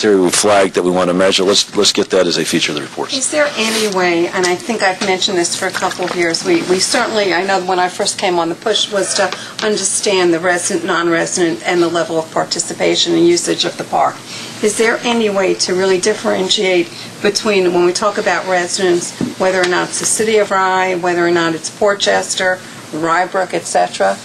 we flagged that we want to measure. Let's get that as a feature of the report. Is there any way, and I think I've mentioned this for a couple of years, we certainly, I know when I first came on, the push was to understand the resident, non-resident, and the level of participation and usage of the park. Is there any way to really differentiate between, when we talk about residents, whether or not it's the city of Rye, whether or not it's Portchester, Rybrook, etc.?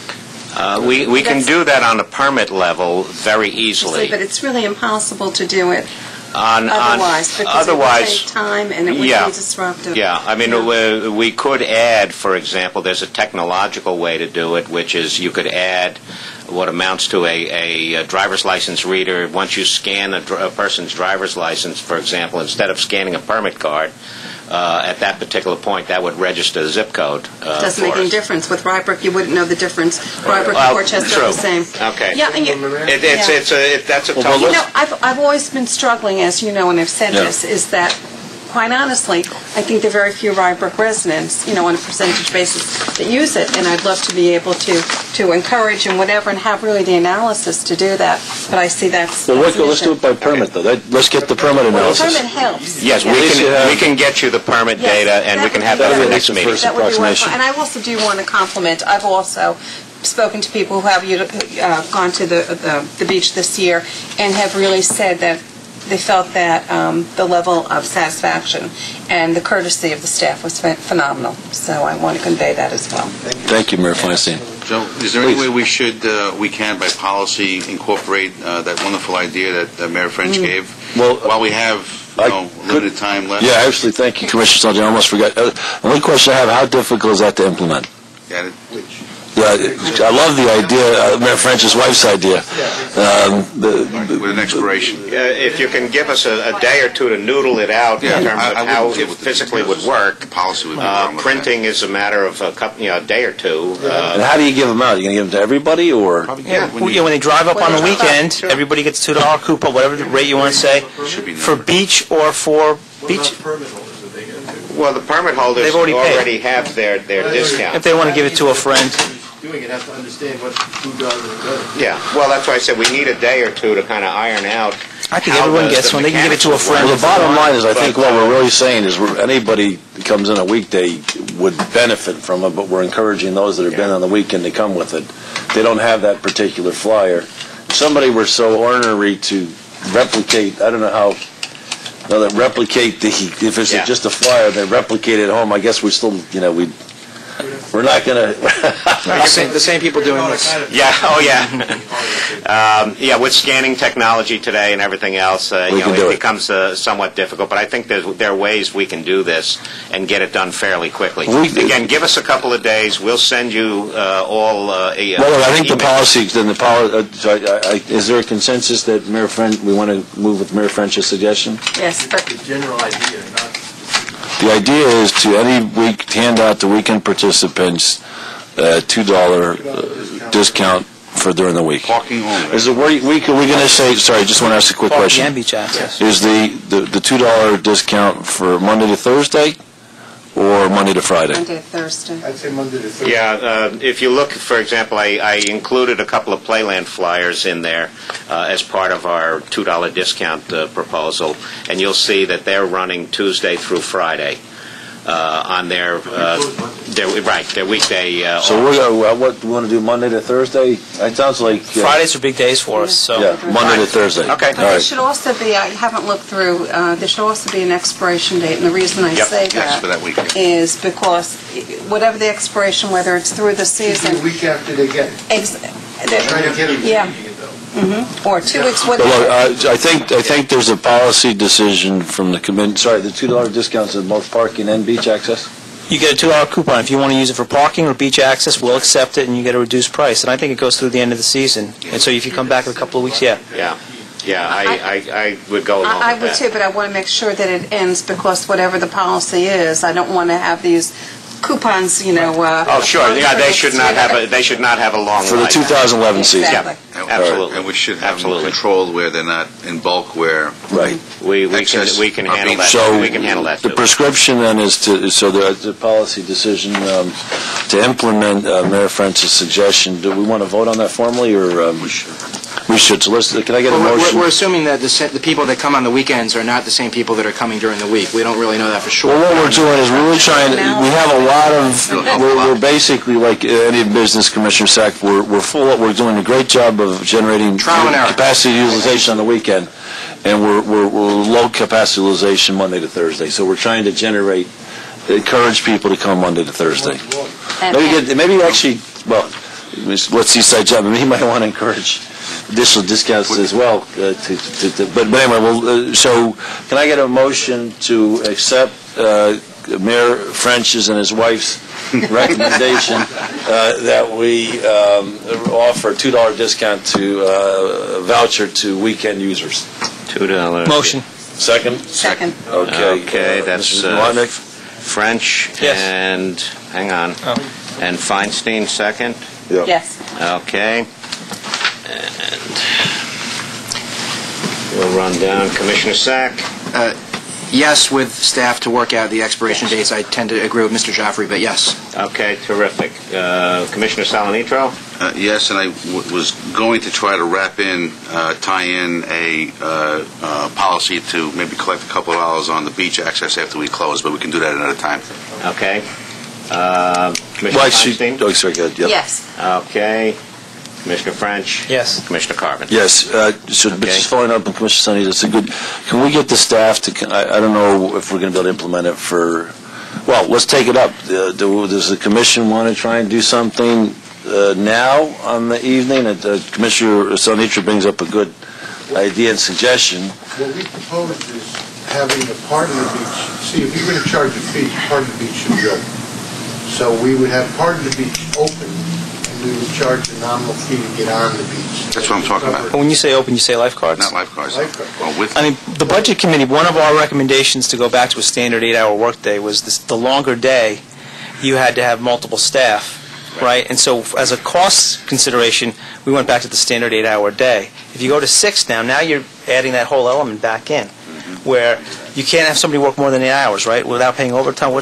We can do that on a permit level very easily. But it's really impossible to do it otherwise, because it would take time and it would be disruptive. Yeah, I mean, we could add, for example, there's a technological way to do it, which is you could add what amounts to a driver's license reader. Once you scan a person's driver's license, for example, instead of scanning a permit card, at that particular point, that would register the zip code. Doesn't make any difference. With Rybrook, you wouldn't know the difference. Rybrook and Portchester are the same. Okay. Yeah, that's a tough. You know, I've always been struggling, as you know, and I've said this, is that, quite honestly, I think there are very few Rybrook residents, on a percentage basis that use it, and I'd love to be able to encourage and whatever and have really the analysis to do that, but I see that's... Well, let's do it by permit, though. Let's get the permit analysis. Well, the permit helps. Yes, we can get you the permit data, and we can have that at the next meeting. That would be wonderful. And I also do want to compliment, I've also spoken to people who have gone to the beach this year and have really said that they felt that the level of satisfaction and the courtesy of the staff was phenomenal. So I want to convey that as well. Thank you, Mayor Feinstein. Joe, is there any way we can, by policy, incorporate that wonderful idea that Mayor French gave? Well, while we have limited time left. Yeah, actually, thank you, Commissioner Saldi. I almost forgot. The only question I have: how difficult is that to implement? Yeah, I love the idea, Mayor French's wife's idea. With an expiration. If you can give us a day or two to noodle it out in terms of how it physically would work. The policy would be printing is a matter of a day or two. And how do you give them out? Are you going to give them to everybody, or? When they drive up on the weekend, everybody gets a $2 coupon, whatever the rate you want to say, for beach or for beach. Well, the permit holders already have their discount. If they want to give it to a friend. Doing it, have to understand what food does and doesn't. Yeah, well, that's why I said we need a day or two to kind of iron out. I think everyone gets one. They can give it to a friend. Well, the bottom line is, I think what we're really saying is anybody who comes in a weekday would benefit from it, but we're encouraging those that have been on the weekend to come with it. They don't have that particular flyer. If somebody were so ornery to replicate, I don't know how, replicate if it's just a flyer, they replicate it at home, I guess we still, we're not going to... the same people doing this. Yeah, yeah, with scanning technology today and everything else, it becomes somewhat difficult, but I think there are ways we can do this and get it done fairly quickly. Again, give us a couple of days. We'll send you all well, I think the policy, is there a consensus that Mayor French, we want to move with Mayor French's suggestion? Yes, but... The general idea, not... The idea is to hand out to weekend participants a $2 discount for during the week. Parking only. Is it we're going to say? Sorry, just want to ask a quick question. Parking and beach access. Is the $2 discount for Monday to Thursday or Monday to Friday? Monday to Thursday. I'd say Monday to Thursday. Yeah, if you look, for example, I included a couple of Playland flyers in there as part of our $2 discount proposal, and you'll see that they're running Tuesday through Friday on their weekday. So what we want to do Monday to Thursday? It sounds like Fridays are big days for us. So Monday to Thursday. Okay. But there should also be, I haven't looked through, there should also be an expiration date, and the reason I say that for that weekend. is because whatever the expiration, whether it's through the season... The week after they get it. Trying to get it. Yeah. Or 2 weeks. Look, I think there's a policy decision from the committee. Sorry, the $2 discounts in both parking and beach access. You get a $2 coupon. If you want to use it for parking or beach access, we'll accept it, and you get a reduced price. And I think it goes through the end of the season. And so if you come back in a couple of weeks, Yeah, I would go along with that. I would too, but I want to make sure that it ends, because whatever the policy is, I don't want to have these coupons, oh, sure. Yeah, they should not have a long for the 2011 season. Exactly. Yeah, absolutely. And we should have them controlled where they're not in bulk, where we can handle that. So we can handle that. The prescription then is the policy decision to implement Mayor French's suggestion. Do we want to vote on that formally, or we we should. So can I get a Well, motion? we're assuming that the people that come on the weekends are not the same people that are coming during the week. We don't really know that for sure. Well, what we're doing is we're really trying to, we have a lot of, we're basically like any business, Commissioner Sack, we're doing a great job of generating Trial and error. capacity utilization on the weekend, and we're low capacity utilization Monday to Thursday. So we're trying to encourage people to come Monday to Thursday. Maybe actually, well, let's Eastside Job, maybe he might want to encourage additional discounts as well. But anyway, so can I get a motion to accept Mayor French's and his wife's recommendation that we offer a $2 discount to voucher to weekend users? $2. Motion. Second? Second. Okay. Okay, that's Mrs. Marnick? French Yes. and, hang on, and Feinstein second? Yes. Okay. And we'll run down. Commissioner Sack? Yes, with staff to work out the expiration dates. I tend to agree with Mr. Joffrey, but yes. Okay, terrific. Commissioner Salanitro? Yes, and I was going to try to tie in a policy to maybe collect a couple of dollars on the beach access after we close, but we can do that another time. Okay. Commissioner Feinstein? Oh, sorry, go ahead. Yep. Yes. Okay. Commissioner French? Yes. Commissioner Carvin? Yes, so but just following up on Commissioner Sunny, that's a good, can we get the staff to, I don't know if we're going to be able to implement it for, well, let's take it up. Does the commission want to try and do something now on the evening? Commissioner Sunny brings up a good idea and suggestion. What we propose is having a part of the beach, see, if you're going to charge a fee, part of the beach should be open. So we would have part of the beach open, we would charge a nominal fee to get on the beach. That's what I'm talking about. When you say open, you say lifeguards? Not lifeguards. Lifeguard. Well, with I mean, the Budget Committee, one of our recommendations to go back to a standard 8-hour workday was the longer day, you had to have multiple staff, right? And so as a cost consideration, we went back to the standard 8-hour day. If you go to 6 now you're adding that whole element back in, where you can't have somebody work more than 8 hours, right, without paying overtime.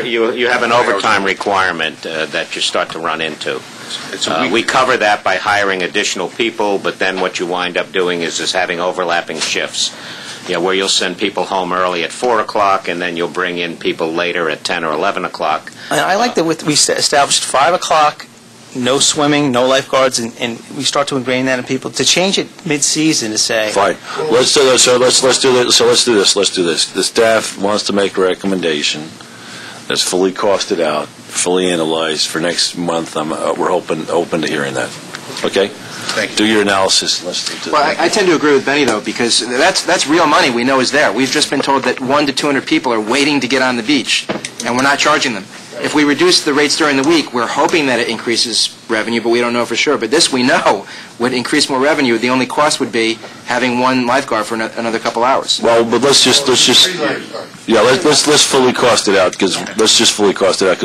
You have an overtime requirement that you start to run into. We cover that by hiring additional people, but then what you wind up doing is having overlapping shifts, where you'll send people home early at 4 o'clock, and then you'll bring in people later at 10 or 11 o'clock. And I like that we established 5 o'clock, no swimming, no lifeguards, and we start to ingrain that in people. To change it mid-season to say... Fine. Let's do this. So let's do this. So let's do this. The staff wants to make a recommendation that's fully costed out, fully analyzed for next month. We're open to hearing that. Okay? Thank you. Do your analysis. Let's do Well, I tend to agree with Benny, though, because that's real money we know is there. We've just been told that 100 to 200 people are waiting to get on the beach, and we're not charging them. If we reduce the rates during the week, we're hoping that it increases revenue, but we don't know for sure. But this we know would increase more revenue. The only cost would be having one lifeguard for another couple hours. Well, but let's just fully cost it out, because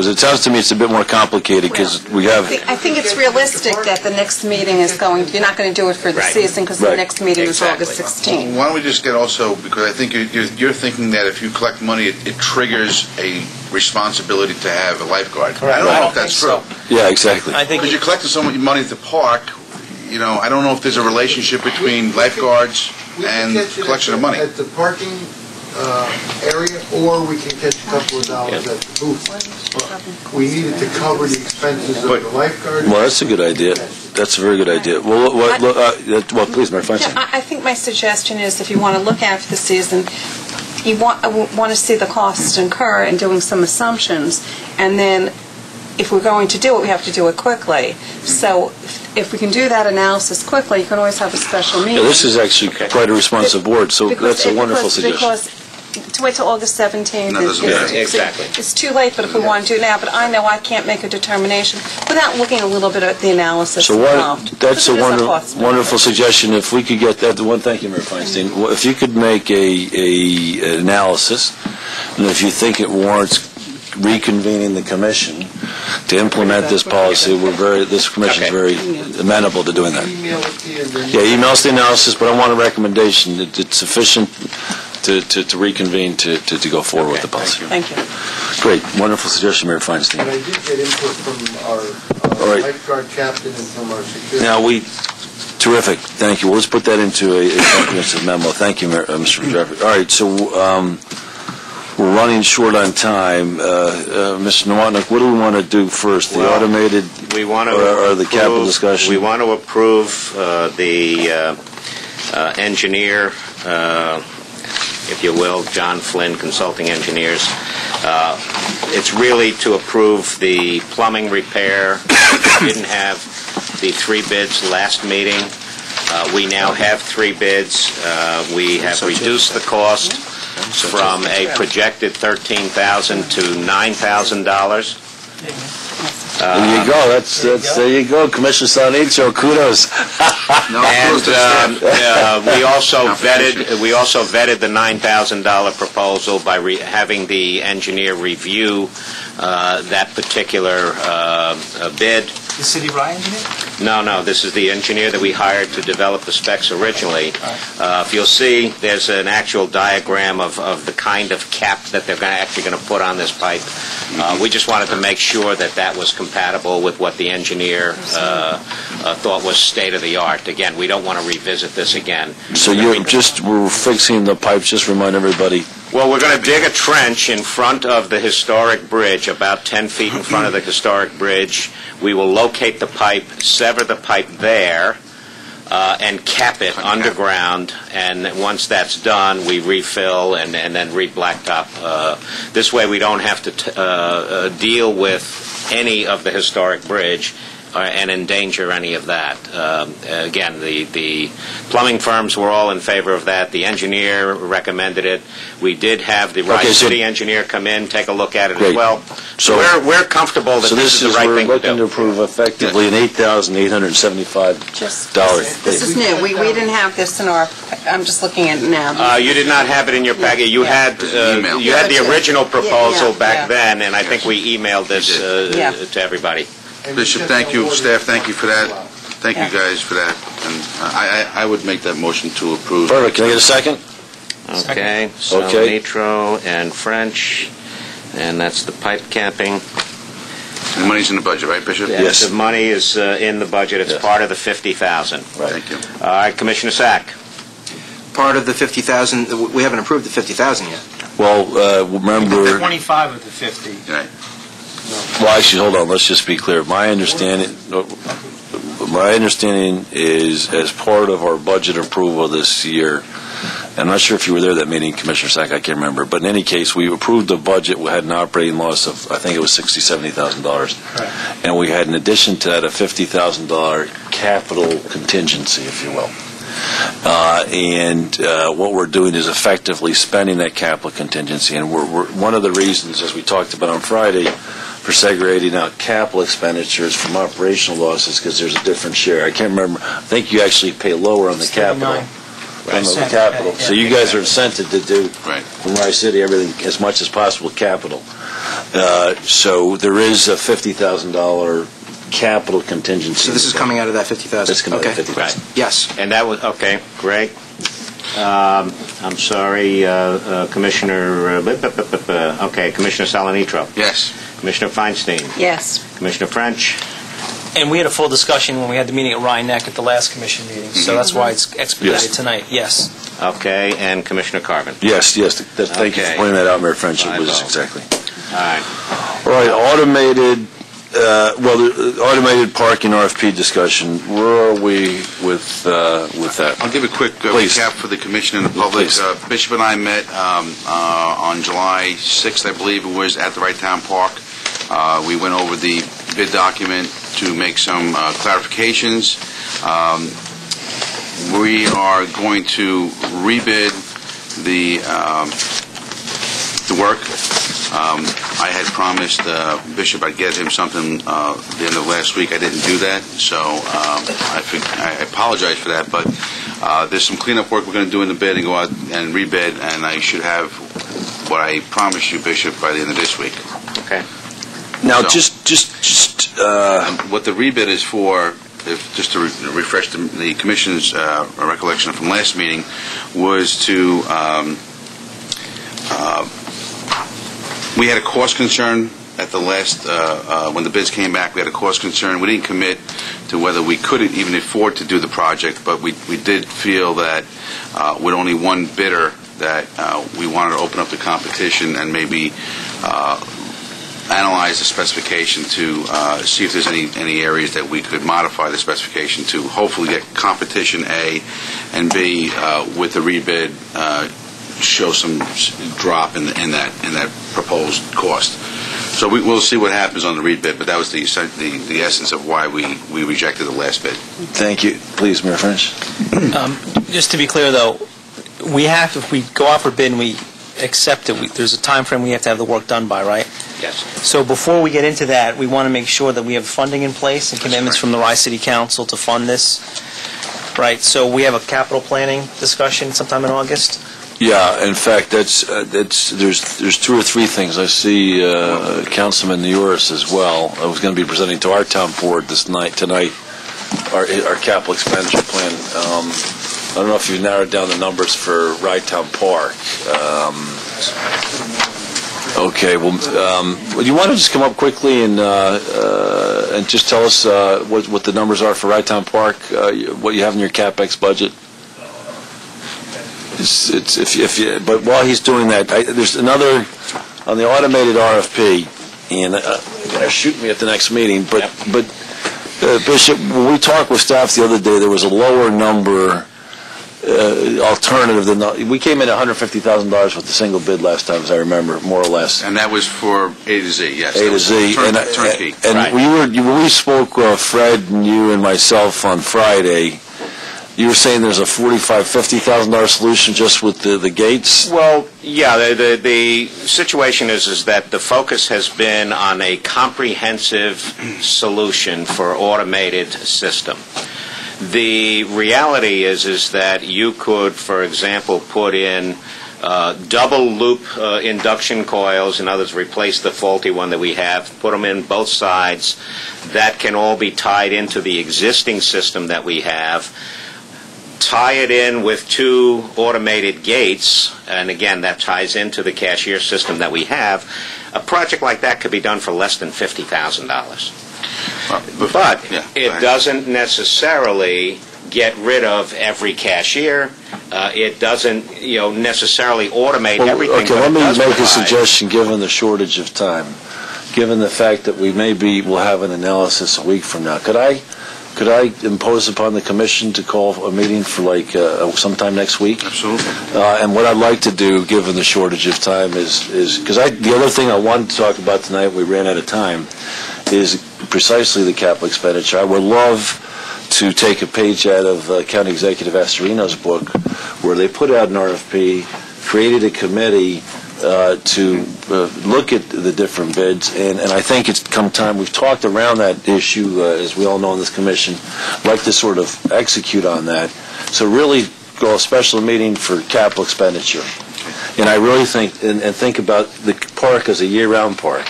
it sounds to me it's a bit more complicated, because we have. I think it's realistic that the next meeting is you're not going to do it for the season, because the next meeting is August 16th. Why don't we just get also, because I think you're thinking that if you collect money, it triggers a responsibility to have a lifeguard. Correct. I don't know if that's true. Yeah, exactly. I think Because you're collecting so much money at the park, I don't know if there's a relationship between lifeguards and collection of money. At the parking area, or we can catch a couple of dollars at the booth. We needed to cover the expenses of the lifeguard. Well, that's a good idea. That's a very good idea. Well, please, Mayor Feinstein. I think my suggestion is, if you want to look after the season, you want to see the costs incur in doing some assumptions, and then if we're going to do it, we have to do it quickly. So if we can do that analysis quickly, you can always have a special meeting. Yeah, this is actually quite a responsive board, so that's a wonderful suggestion. Because to wait till August 17th, Exactly. it's too late, but if we want to do it now, but I know I can't make a determination without looking a little bit at the analysis involved. That's a wonderful suggestion. If we could get that, thank you, Mayor Feinstein. If you could make an analysis, and if you think it warrants reconvening the commission to implement this policy, this commission is very amenable to doing that. Email us the analysis, but I want a recommendation. It's sufficient to reconvene to go forward with the policy. Thank you. Great. Wonderful suggestion, Mayor Feinstein. But I did get input from our lifeguard captain and from our security. Now, Terrific, thank you. Well, let's put that into a comprehensive memo. Thank you, Mr. Jeffrey. All right, so we're running short on time. Mr. Nowotnik, what do we want to do first? The automated we want to or the capital discussion? We want to approve the engineer, if you will, John Flynn Consulting Engineers. It's really to approve the plumbing repair. We didn't have the 3 bids last meeting. We now have 3 bids. We have reduced the cost from a projected $13,000 to $9,000. There you go. There you go, Commissioner Salanicho. Kudos. And we also vetted the $9,000 proposal by having the engineer review that particular bid. The city Rye engineer? No, this is the engineer that we hired to develop the specs originally. If you'll see, there's an actual diagram of the kind of cap that they're actually going to put on this pipe. We just wanted to make sure that that was compatible with what the engineer thought was state-of-the-art. Again, we don't want to revisit this again. So we're fixing the pipes, just remind everybody. Well, we're going to dig a trench in front of the historic bridge, about 10 feet in front of the historic bridge. We will locate the pipe, sever the pipe there, and cap it underground. And once that's done, we refill and then re-blacktop. This way we don't have to deal with any of the historic bridge and endanger any of that. Again, the plumbing firms were all in favor of that. The engineer recommended it. We did have the Rice City engineer come in, take a look at it as well. So we're comfortable that this is the right thing to do. So we're looking to approve effectively an $8,875. This is new. We didn't have this in our, I'm just looking at it now. You did not have it in your packet. You had the original proposal back then, and I think we emailed this to everybody. Bishop, thank you. Staff, thank you for that. Thank you guys for that. And I would make that motion to approve. Perfect. Can I get a second? Okay. Nitro and French, and that's the pipe capping. The money's in the budget, right, Bishop? Yes. The money is in the budget. It's part of the $50,000. Right. Thank you. All right, Commissioner Sack. Part of the $50,000. We haven't approved the $50,000 yet. Well, remember. 25 of the 50. Right. Well, actually, hold on. Let's just be clear. My understanding is, as part of our budget approval this year, I'm not sure if you were there at that meeting, Commissioner Sack, I can't remember, but in any case, we approved the budget. We had an operating loss of, I think it was $60,000, $70,000. Right. And we had, in addition to that, a $50,000 capital contingency, if you will. And what we're doing is effectively spending that capital contingency. And we're one of the reasons, as we talked about on Friday, for segregating out capital expenditures from operational losses, because there's a different share. I can't remember. I think you actually pay lower on the capital. On the capital. So you guys are incented to do, from Rice City, everything as much as possible capital. So there is a $50,000 capital contingency. So this is coming out of that $50,000? It's coming out of $50,000. Right. Yes. And that was, okay, great. I'm sorry, Commissioner, okay, Commissioner Salanitro. Yes. Commissioner Feinstein. Yes. Commissioner French. And we had a full discussion when we had the meeting at Rye Neck at the last commission meeting, so that's why it's expedited tonight. Yes. Okay, and Commissioner Carvin. Yes. Thank you for pointing that out, Mayor French. It was exactly. All right, automated parking RFP discussion. Where are we with that? I'll give a quick recap for the commission and the public. Bishop and I met on July 6th, I believe it was, at the Wright Town Park. We went over the bid document to make some clarifications. We are going to rebid the work. I had promised Bishop I'd get him something at the end of last week. I didn't do that, so I apologize for that. But there's some cleanup work we're going to do in the bid and go out and rebid, and I should have what I promised you, Bishop, by the end of this week. Okay. Now, So, just what the rebid is for, just to refresh the Commission's recollection from last meeting, was to, we had a cost concern at the last, when the bids came back, we had a cost concern. We didn't commit to whether we could even afford to do the project, but we did feel that with only one bidder that we wanted to open up the competition and maybe analyze the specification to see if there's any areas that we could modify the specification to hopefully get competition A, and B, with the rebid, show some drop in that proposed cost. So we'll see what happens on the rebid, but that was the essence of why we rejected the last bid. Thank you. Please, Mayor French. Just to be clear, though, if we go out for bid and we accept it, there's a time frame we have to have the work done by, right? Yes. So before we get into that, we want to make sure that we have funding in place and commitments from the Rye City Council to fund this, right? So we have a capital planning discussion sometime in August? Yeah, in fact, there's 2 or 3 things. I see Councilman Neuris as well. I was going to be presenting to our town board tonight our capital expenditure plan. I don't know if you've narrowed down the numbers for Rye Town Park. Okay, well, do you want to just come up quickly and just tell us what the numbers are for Rye Town Park, what you have in your CapEx budget? But while he's doing that, there's another on the automated RFP, and they're shooting me at the next meeting. But Bishop, when we talked with staff the other day, there was a lower number alternative than we came in at $150,000 with the single bid last time, as I remember, more or less. And that was for A to Z, yes. A to Z, turnkey. And right. when we spoke, Fred and you and myself on Friday, you were saying there's a $45,000-$50,000 solution just with the gates? Well, yeah, the situation is that the focus has been on a comprehensive solution for automated system. The reality is that you could, for example, put in double loop induction coils, in other words, replace the faulty one that we have, put them in both sides. That can all be tied into the existing system that we have. Tie it in with 2 automated gates, and again, that ties into the cashier system that we have. A project like that could be done for less than $50,000. But it doesn't necessarily get rid of every cashier. It doesn't, necessarily automate everything. Okay, let me make a suggestion, given the shortage of time, given the fact that we'll have an analysis a week from now. Could I impose upon the commission to call a meeting for sometime next week? Absolutely. And what I'd like to do, given the shortage of time, is because the other thing I wanted to talk about tonight, we ran out of time, is precisely the capital expenditure. I would love to take a page out of County Executive Astorino's book, where they put out an RFP, created a committee to look at the different bids, and I think it's come time. We've talked around that issue, as we all know in this commission. I'd like to sort of execute on that. So really go a special meeting for capital expenditure. And I really think, and think about the park as a year-round park.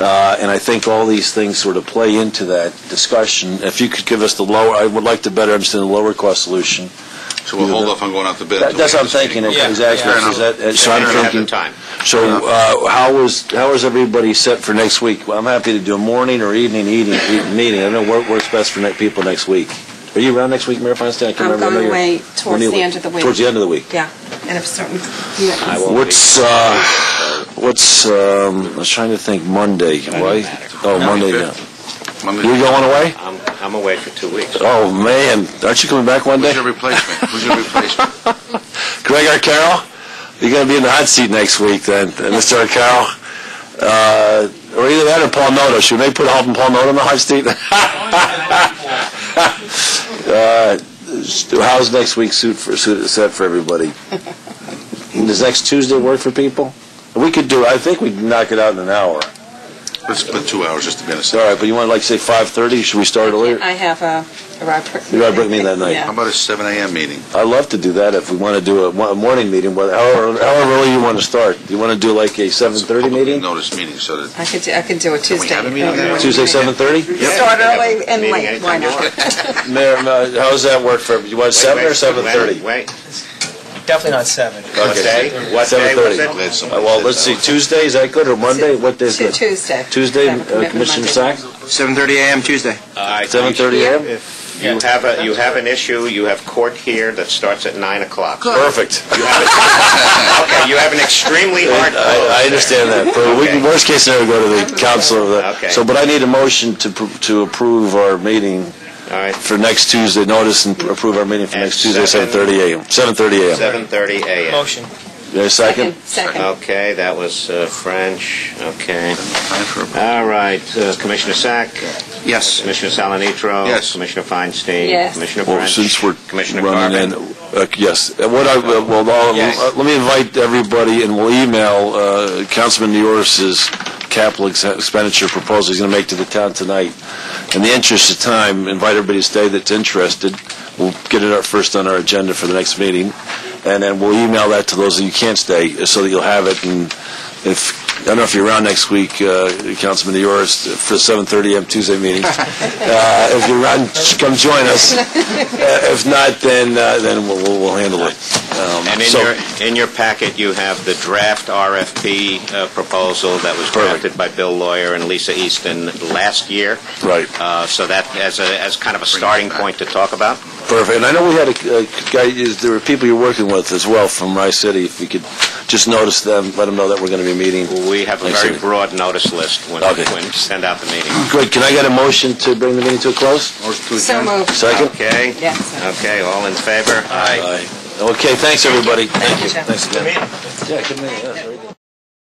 And I think all these things sort of play into that discussion. If you could give us I would like to better understand the lower cost solution. So we'll hold off on going out to bid. That's what I'm thinking. Exactly. So I'm thinking. So how is everybody set for next week? Well, I'm happy to do a morning or evening meeting. I don't know what works best for people next week. Are you around next week, Mayor Feinstein? I'm going away towards the end of the week. Towards the end of the week. Yeah, and if certain. I was trying to think Monday. Why? Oh, Monday. You're going away? I'm away for 2 weeks. Oh, man. Aren't you coming back one day? Who's your replacement? Greg Arcaro? You're going to be in the hot seat next week, then, Mr. Arcaro. Or either that or Paul Noto. Should we put Paul Noto in the hot seat? How's next week set for everybody? Does next Tuesday work for people? We could do. I think we can knock it out in an hour. Let's split 2 hours just to be on the All right, but you want to say 5:30? Should we start earlier? I have a Rye meeting that night. Yeah. How about a 7 a.m. meeting? I'd love to do that if we want to do a morning meeting. However early you want to start. Do you want to do like a 7:30 meeting? Notice meeting so that I could do a Tuesday. have a meeting then? Tuesday 7:30? Start early and late. Why not? Mayor, how does that work for you? Want 7 or 7:30? Wait. Definitely not 7. What day? What day was it? Well, let's see, Tuesday, is that good, or Monday? What day is good? Tuesday. Tuesday, Have a commitment Commissioner Monday. Sack? 7:30 a.m. Tuesday. 7:30 a.m.? If you have an issue, you have court here that starts at 9 o'clock. Good. Perfect. Okay, you have an extremely hard close. I understand that. But we Okay. can, worst case scenario, go to the council of that. Okay. So, but I need a motion to approve our meeting All right, for next Tuesday, notice and approve our meeting for At next Tuesday, 7 7:30 a.m. 7:30 a.m. 7:30 a.m. Motion. There a second? Second. Okay, that was French. Okay. All right, Commissioner Sack? Yes. Commissioner Salanitro? Yes. Commissioner Feinstein? Yes. Commissioner Well, French? since we're Commissioner running Garvin? in, yes. Yes. Let me invite everybody, and we'll email Councilman Neoris's capital expenditure proposal he's going to make to the town tonight. In the interest of time, invite everybody to stay that's interested. We'll get it first on our agenda for the next meeting, and then we'll email that to those of you who can't stay, so that you'll have it. And if I don't know if you're around next week, Councilman Neoris, for the 7:30 a.m. Tuesday meeting. If you're around, come join us. If not, then we'll handle it. And in your packet, you have the draft RFP proposal that was Perfect. drafted by Bill Lawyer and Lisa Easton last year. Right. So that as kind of a starting point to talk about. Perfect. And I know we had a guy, there were people you're working with as well from Rice City. If you could just notice them, let them know that we're going to be meeting. We have a Next very week. broad notice list when Okay. we send out the meeting. Good. Can I get a motion to bring the meeting to a close? So moved. Second? Okay? Yes. Okay, all in favor? Aye. Okay, thanks, everybody. Thank you, Jeff. Thanks again. Yeah, good meeting, yeah.